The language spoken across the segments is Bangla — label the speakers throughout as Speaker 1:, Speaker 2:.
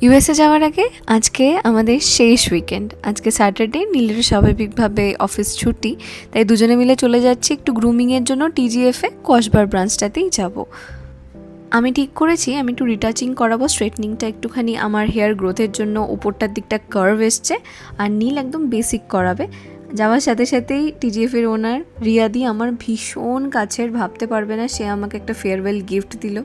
Speaker 1: ইউএসএ যাওয়ার আগে আজকে আমাদের শেষ উইকেন্ড। আজকে স্যাটারডে, নীলের স্বাভাবিকভাবে অফিস ছুটি, তাই দুজনে মিলে চলে যাচ্ছি একটু গ্রুমিংয়ের জন্য টিজিএফে কসবার ব্রাঞ্চটাতেই যাব। আমি ঠিক করেছি আমি একটু রিটাচিং করাবো, স্ট্রেটনিংটা একটুখানি আমার হেয়ার গ্রোথের জন্য উপরটার দিকটা কার্ভ এসছে, আর নীল একদম বেসিক করাবে। যাওয়ার সাথে সাথেই টিজিএফের ওনার রিয়াদি আমার ভীষণ কাছের, ভাবতে পারবে না, সে আমাকে একটা ফেয়ারওয়েল গিফট দিল।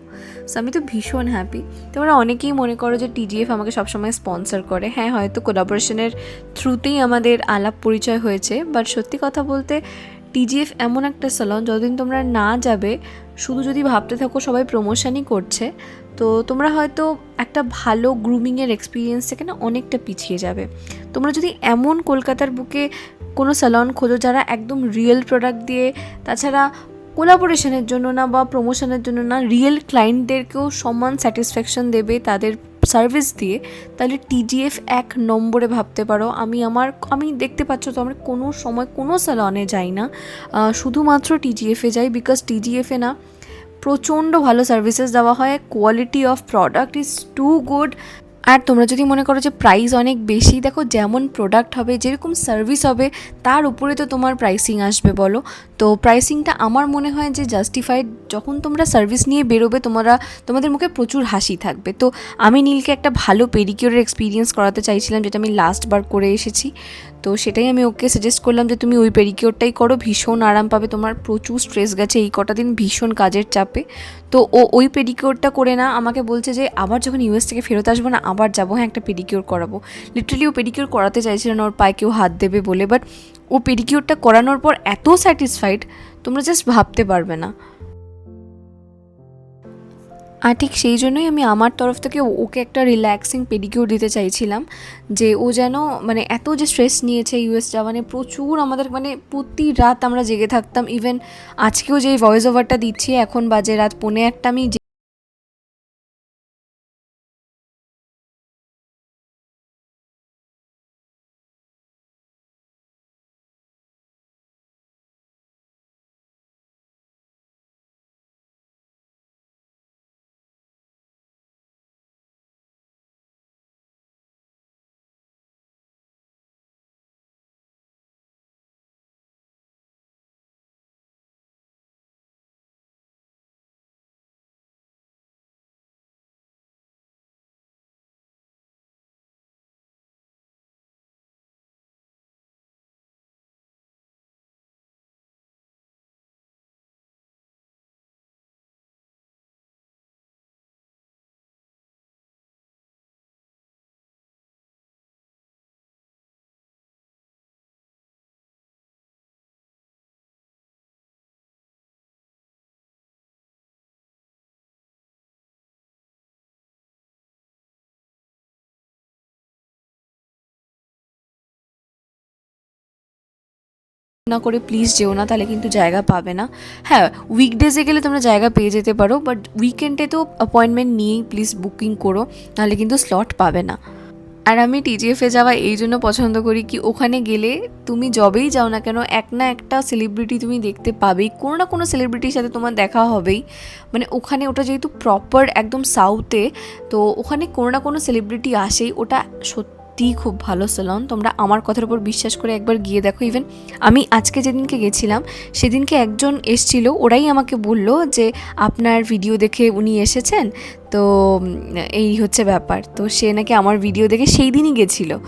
Speaker 1: সো আমি তো ভীষণ হ্যাপি। তোমরা অনেকেই মনে করো যে টিজিএফ আমাকে সবসময় স্পন্সর করে। হ্যাঁ, হয়তো কোলাবোরেশনের থ্রুতেই আমাদের আলাপ পরিচয় হয়েছে, বাট সত্যি কথা বলতে টিজিএফ এমন একটা স্যালন, যতদিন তোমরা না যাবে শুধু যদি ভাবতে থাকো সবাই প্রমোশনই করছে, তো তোমরা হয়তো একটা ভালো গ্রুমিংয়ের এক্সপিরিয়েন্স থেকে না অনেকটা পিছিয়ে যাবে। তোমরা যদি এমন কলকাতার বুকে কোনো স্যালন খোঁজো যারা একদম রিয়েল প্রোডাক্ট দিয়ে, তাছাড়া কোলাবোরেশনের জন্য না বা প্রমোশনের জন্য না, রিয়েল ক্লায়েন্টদেরকেও সমান স্যাটিসফ্যাকশন দেবে তাদের সার্ভিস দিয়ে, তাহলে টিজিএফ এক নম্বরে ভাবতে পারো। আমি দেখতে পাচ্ছ তো আমরা কোনো সময় কোনো স্যালনে যাই না, শুধুমাত্র টিজিএফে যাই, বিকজ টিজিএফে না প্রচণ্ড ভালো সার্ভিসেস দেওয়া হয়, quality of product is too good. আর তোমরা যদি মনে করো যে প্রাইস অনেক বেশি, দেখো যেমন প্রোডাক্ট হবে, যেরকম সার্ভিস হবে, তার উপরে তো তোমার প্রাইসিং আসবে, বলো। তো প্রাইসিংটা আমার মনে হয় যে জাস্টিফাইড। যখন তোমরা সার্ভিস নিয়ে বেরোবে তোমাদের মুখে প্রচুর হাসি থাকবে। তো আমি নীলকে একটা ভালো পেডিকিউরের এক্সপিরিয়েন্স করাতে চাইছিলাম, যেটা আমি লাস্টবার করে এসেছি। তো সেটাই আমি ওকে সাজেস্ট করলাম যে তুমি ওই পেডিকিউরটাই করো, ভীষণ আরাম পাবে। তোমার প্রচুর স্ট্রেস গেছে এই কটা দিন, ভীষণ কাজের চাপে। তো ওই পেডিকিউরটা করে না, আমাকে বলছে যে আবার যখন ইউএস থেকে ফেরত আসবো না আবার যাবো, হ্যাঁ একটা পেডিকিউর করাবো। লিটারালি ও পেডিকিউর করাতে চাইছিল না ওর পায়ে কেউ হাত দেবে বলে, বাট ও পেডিকিউরটা করানোর পর এত স্যাটিসফাইড তোমরা জাস্ট ভাবতে পারবে না। আর ঠিক সেই জন্যই আমি আমার তরফ থেকে ওকে একটা রিল্যাক্সিং পেডিকিউর দিতে চাইছিলাম, যে ও যেন মানে এত যে স্ট্রেস নিয়েছে ইউএস যাওয়া, মানে প্রচুর আমাদের মানে প্রতি রাত আমরা জেগে থাকতাম। ইভেন আজকেও যে ভয়েস ওভারটা দিচ্ছি এখন বাজে রাত 1:45, আমি না করে প্লিজ যেও না, তাহলে কিন্তু জায়গা পাবে না। হ্যাঁ, উইকডেজে গেলে তোমরা জায়গা পেয়ে যেতে পারো, বাট উইকেন্ডে তো অ্যাপয়েন্টমেন্ট নিয়েই প্লিজ বুকিং করো, নাহলে কিন্তু স্লট পাবে না। আর আমি টিজিএফে যাওয়া এই জন্য পছন্দ করি কি, ওখানে গেলে তুমি যবেই যাও না কেন এক না একটা সেলিব্রিটি তুমি দেখতে পাবেই, কোনো না কোনো সেলিব্রিটির সাথে তোমার দেখা হবেই। মানে ওখানে ওটা যেহেতু প্রপার একদম সাউথে, তো ওখানে কোনো না কোনো সেলিব্রিটি আসেই। ওটা সত্যিই খুব ভালো স্যালন, তোমরা আমার কথার উপর বিশ্বাস করে একবার গিয়ে দেখো। ইভেন আমি আজকে যেদিনকে গেছিলাম সেদিনকে একজন এসছিল, ওরাই আমাকে বলল যে আপনার ভিডিও দেখে উনি এসেছেন, তো এই হচ্ছে ব্যাপার। তো সে নাকি আমার ভিডিও দেখে সেই দিনই গেছিলো।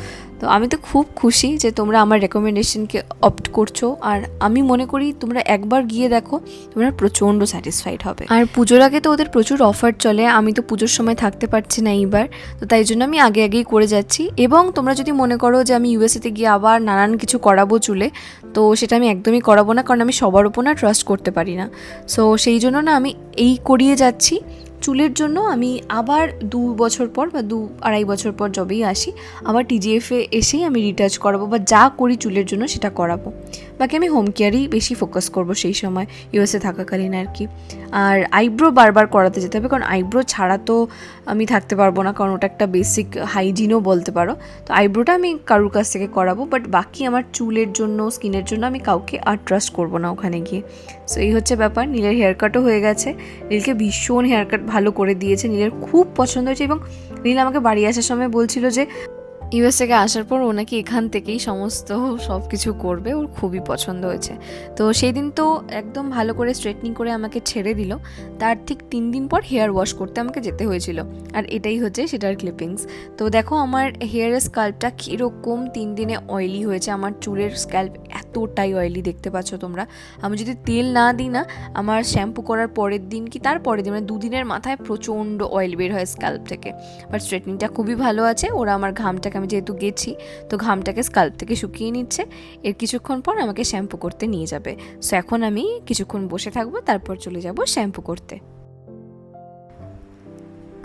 Speaker 1: তো আমি তো খুব খুশি যে তোমরা আমার রেকমেন্ডেশনকে অপ্ট করছো, আর আমি মনে করি তোমরা একবার গিয়ে দেখো, তোমরা প্রচণ্ড স্যাটিসফাইড হবে। আর পুজোর আগে তো ওদের প্রচুর অফার চলে, আমি তো পুজোর সময় থাকতে পারছি না এইবার, তো তাই জন্য আমি আগেই করে যাচ্ছি। এবং তোমরা যদি মনে করো যে আমি ইউএসএতে গিয়ে আবার নানান কিছু করাবো চুলে, তো সেটা আমি একদমই করাবো না, কারণ আমি সবার উপর না ট্রাস্ট করতে পারি না। সো সেই জন্য না আমি এই করিয়ে যাচ্ছি। চুলের জন্য আমি আবার 2 বছর পর বা 2-2.5 বছর পর যবেই আসি, আবার টিজিএফে এসেই আমি রিটাচ করাবো, বা যা করি চুলের জন্য সেটা করাবো। বাকি আমি হোম কেয়ারই বেশি ফোকাস করব সেই সময় ইউএসএ থাকাকালীন আর কি। আর আইব্রো বারবার করাতে যেতে হবে, কারণ আইব্রো ছাড়া তো আমি থাকতে পারবো না, কারণ ওটা একটা বেসিক হাইজিনও বলতে পারো। তো আইব্রোটা আমি কারুর কাছ থেকে করাবো, বাট বাকি আমার চুলের জন্য স্কিনের জন্য আমি কাউকে আর ট্রাস্ট করবো না ওখানে গিয়ে। সো এই হচ্ছে ব্যাপার। নীলের হেয়ার কাটও হয়ে গেছে, নীলকে ভীষণ হেয়ার কাট ভালো করে দিয়েছে, নীলের খুব পছন্দ হয়েছে। এবং নীল আমাকে বাড়ি আসার সময় বলছিল যে ইউএস থেকে আসার পর ও নাকি এখান থেকেই সমস্ত সব কিছু করবে, ওর খুবই পছন্দ হয়েছে। তো সেই দিন তো একদম ভালো করে স্ট্রেটনিং করে আমাকে ছেড়ে দিল, তার ঠিক 3 দিন পর হেয়ার ওয়াশ করতে আমাকে যেতে হয়েছিল। আর এটাই হচ্ছে সেটার ক্লিপিংস। তো দেখো আমার হেয়ারের স্ক্যাল্পটা কীরকম 3 দিনে অয়েলি হয়েছে। আমার চুলের স্ক্যাল্প এতটাই অয়েলি দেখতে পাচ্ছ তোমরা। আমি যদি তেল না দিই না, আমার শ্যাম্পু করার পরের দিন কি তার পরের দিন, মানে 2 দিনের মাথায় প্রচণ্ড অয়েল বের হয় স্ক্যাল্প থেকে। বাট স্ট্রেটনিংটা খুবই ভালো আছে। ওরা আমার ঘামটাকে, আমি যেহেতু গেছি তো ঘামটাকে স্ক্যাল্প থেকে শুকিয়ে নিচ্ছে। এর কিছুক্ষণ পর আমাকে শ্যাম্পু করতে নিয়ে যাবে। সো এখন আমি কিছুক্ষণ বসে থাকবো, তারপর চলে যাব শ্যাম্পু করতে।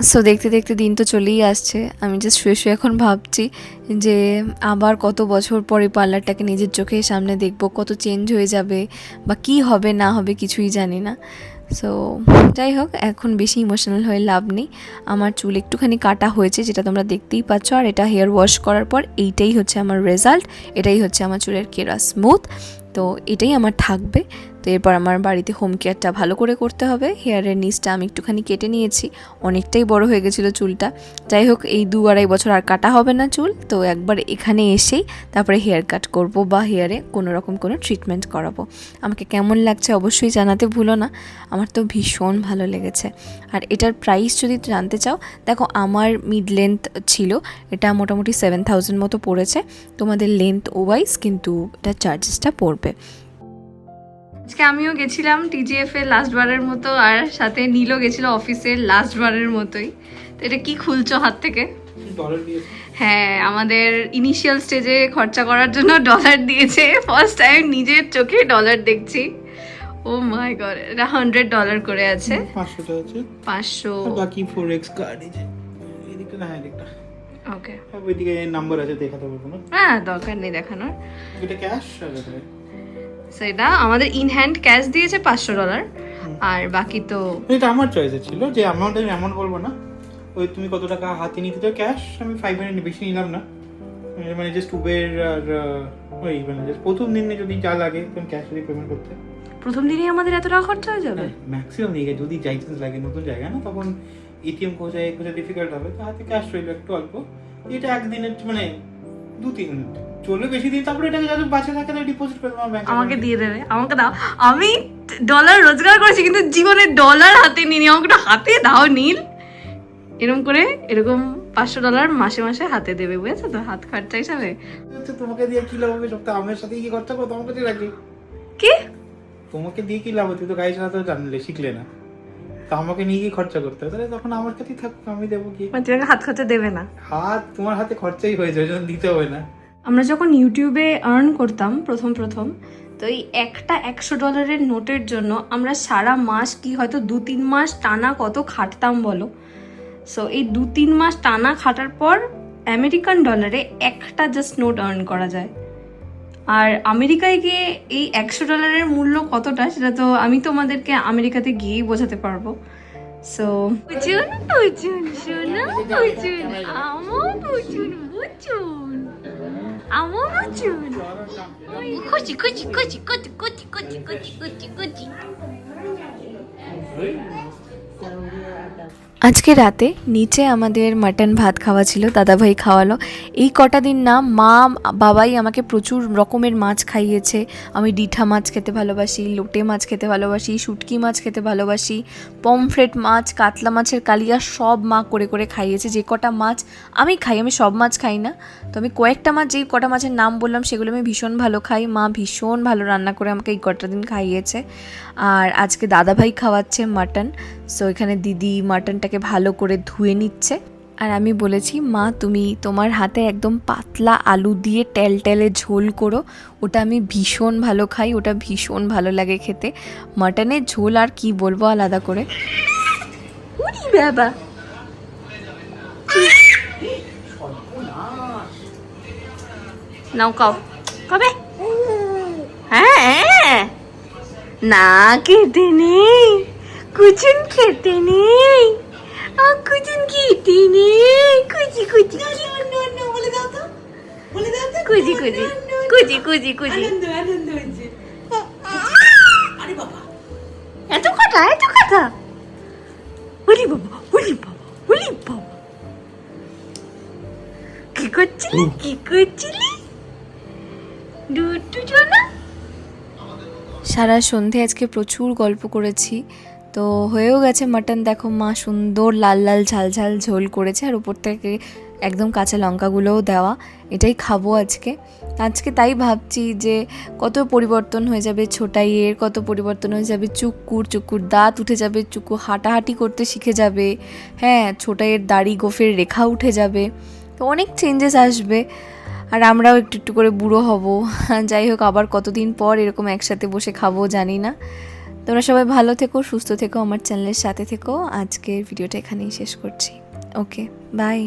Speaker 1: সো দেখতে দেখতে দিন তো চলেই আসছে। আমি জাস্ট শুয়ে শুয়ে এখন ভাবছি যে আবার কত বছর পরে পার্লারটাকে নিজের চোখের সামনে দেখবো, কত চেঞ্জ হয়ে যাবে বা কী হবে না হবে কিছুই জানি না। সো যাই হোক, এখন বেশি ইমোশনাল হয়ে লাভ নেই। আমার চুল একটুখানি কাটা হয়েছে, যেটা তোমরা দেখতেই পাচ্ছ। আর এটা হেয়ার ওয়াশ করার পর এইটাই হচ্ছে আমার রেজাল্ট, এটাই হচ্ছে আমার চুলের কেরা স্মুথ। তো এটাই আমার থাকবে। তো এরপর আমার বাড়িতে হোম কেয়ারটা ভালো করে করতে হবে। হেয়ারের নিচটা আমি একটুখানি কেটে নিয়েছি, অনেকটাই বড় হয়ে গেছিলো চুলটা। যাই হোক, এই 2-2.5 বছর আর কাটা হবে না চুল। তো একবার এখানে এসেই তারপরে হেয়ার কাট করব বা হেয়ারে কোনো রকম কোনো ট্রিটমেন্ট করাবো। আমাকে কেমন লাগছে অবশ্যই জানাতে ভুলো না। আমার তো ভীষণ ভালো লেগেছে। আর এটার প্রাইস যদি জানতে চাও, দেখো আমার মিড লেন্থ ছিল, এটা মোটামুটি 7,000 মতো পড়েছে। তোমাদের লেন্থ ওয়াইজ কিন্তু এটা চার্জেসটা পড়বে। আজকে আমিও গেছিলাম টিজিএফ এর লাস্ট বারের মতো, আর সাথে নীলও গেছিল অফিসের লাস্ট বারের মতোই। তো এটা কি খুলছো হাত থেকে? হ্যাঁ, আমাদের ইনিশিয়াল স্টেজে খরচা করার জন্য ডলার দিয়েছে। ফার্স্ট টাইম নিজের চোখে ডলার দেখছি। ও মাই গড, এটা $100 করে আছে।
Speaker 2: 500 আছে,
Speaker 1: 500
Speaker 2: বাকি 4x কার্ড আছে এদিকে না, এদিকটা
Speaker 1: ওকে।
Speaker 2: ওইদিকে নাম্বার আছে, দেখাতে পারবো না।
Speaker 1: হ্যাঁ, দরকার নেই দেখানোর।
Speaker 2: এটা ক্যাশ আর এটা
Speaker 1: সেটা আমাদের ইন হ্যান্ড ক্যাশ দিয়েছে $500, আর বাকি তো
Speaker 2: এটা আমার চয়েসে ছিল যে অ্যামাউন্ট আমি এমন বলবো না। ওই তুমি কত টাকা হাতে নিতে চাও ক্যাশ, আমি 500 বেশি নিলাম না। মানে জাস্ট উবের আর ওই মানে জাস্ট প্রথম দিনে যদি যা লাগে তুমি ক্যাশ দিয়ে পেমেন্ট করতে।
Speaker 1: প্রথম দিনই আমাদের এত টাকা খরচা হয়ে যাবে?
Speaker 2: ম্যাক্সিমাম নিয়ে গেছে, যদি লাইসেন্স লাগে নতুন জায়গা না, তখন এটিএম খোঁজায় ডিফিকাল্ট হবে, তো হাতে ক্যাশ রইলো একটু অল্প। এটা একদিনের মানে 2-3 চলবে, বেশি দিন তারপরে এটাকে যাতে বাঁচে থাকে তাহলে ডিপোজিট করে তোমার ব্যাংকে
Speaker 1: আমাকে দিয়ে দেবে, আমাকে দাও। আমি ডলার রোজগার করেছি কিন্তু জীবনে ডলার হাতে নিনি। আমাকে একটু হাতে দাও নীল। এরকম করে এরকম $500 মাসে মাসে হাতে দেবে, বুঝেছো তো, হাত খরচা হিসাবে।
Speaker 2: তোমাকে দিয়ে কি লাভ হবে? সব তো আমার সাথে কি খরচা করো, তোমাকে দিয়ে রাখি।
Speaker 1: কি
Speaker 2: তোমাকে দিয়ে কি লাভ? তুই তো গাড়ি চালাতে জানলে, শিখলে না, তো আমাকে নিয়ে কি খরচা করতে হবে? তাহলে তখন আমার কাছেই থাকবে, আমি দেবো কি?
Speaker 1: মানে তোমাকে হাত খরচা দেবে না?
Speaker 2: হাত তোমার হাতে খরচাই হয়ে যায়, যখন দিতে হবে না।
Speaker 1: আমরা যখন ইউটিউবে আর্ন করতাম প্রথম তো এই একটা $100 নোটের জন্য আমরা সারা মাস কি হয়তো 2-3 মাস টানা কত খাটতাম বলো। সো এই 2-3 মাস টানা খাটার পর আমেরিকান ডলারে একটা জাস্ট নোট আর্ন করা যায়। আর আমেরিকায় গিয়ে এই $100 মূল্য কতটা সেটা তো আমি তোমাদেরকে আমেরিকাতে গিয়েই বোঝাতে পারবো। সো বুঝুন বুঝুন শোনো, বুঝুন আমার বুঝুন বুঝুন আমার বুঝুন। খুশি খুশি খুশি খুশি খুশি খুশি খুশি খুশি খুশি। আজকে রাতে নিচে আমাদের মাটন ভাত খাওয়া ছিল, দাদাভাই খাওয়ালো। এই কটা দিন না মা বাবাই আমাকে প্রচুর রকমের মাছ খাইয়েছে। আমি ডিঠা মাছ খেতে ভালোবাসি, লোটে মাছ খেতে ভালোবাসি, শুটকি মাছ খেতে ভালোবাসি, পমফ্রেট মাছ, কাতলা মাছের কালিয়া সব মা করে করে খাইয়েছে। যে কটা মাছ আমি খাই, আমি সব মাছ খাই না, তো আমি কয়েকটা মাছ, যেই কটা মাছের নাম বললাম সেগুলো আমি ভীষণ ভালো খাই। মা ভীষণ ভালো রান্না করে আমাকে এই কটা দিন খাইয়েছে। আর আজকে দাদাভাই খাওয়াচ্ছে মাটন। সো এখানে দিদি মাটনটাকে ভালো করে ধুয়ে নিচ্ছে। আর আমি বলেছি মা তুমি তোমার হাতে একদম পাতলা আলু দিয়ে টেলটেলে ঝোল করো, ওটা আমি ভীষণ ভালো খাই, ওটা ভীষণ ভালো লাগে খেতে। মাটনের ঝোল আর কি বলবো আলাদা করে। বাবা নাও খাও, কবে? হ্যাঁ, না খেতে নেই, কুচুন খেতে নেই, কুচুন খেতে নেই, কুচি কুচি
Speaker 3: বলে দাও তো, বলে দাও তো।
Speaker 1: কুচি কুচি কুচি কুচি কুচি।
Speaker 3: আনন্দ হয়েছে। আরে বাবা,
Speaker 1: এত কথা, এত কথা। ওলি বাবা, ওলি বাবা, ওলি বাবা। কি করছিলি, কি করছিলি দুটু জনা? সারা সন্ধে আজকে প্রচুর গল্প করেছি, তো হয়েও গেছে মাটন। দেখো মা সুন্দর লাল লাল ঝাল ঝাল ঝোল করেছে, আর উপর থেকে একদম কাঁচা লঙ্কাগুলোও দেওয়া। এটাই খাবো আজকে। আজকে তাই ভাবছি যে কত পরিবর্তন হয়ে যাবে ছোটাইয়ের, কত পরিবর্তন হয়ে যাবে চুক্কুর দাঁত উঠে যাবে, চুক্কু হাঁটাহাঁটি করতে শিখে যাবে, হ্যাঁ ছোটাইয়ের দাড়ি গোফের রেখা উঠে যাবে, তো অনেক চেঞ্জেস আসবে। আর আমরাও একটু একটু করে বুড়ো হব। যাই হোক, আবার কতদিন পর এরকম একসাথে বসে খাবো জানি না। তোমরা সবাই ভালো থেকো, সুস্থ থেকো, আমার চ্যানেলের সাথে থেকো। আজকের ভিডিওটা এখানেই শেষ করছি। ওকে, বাই।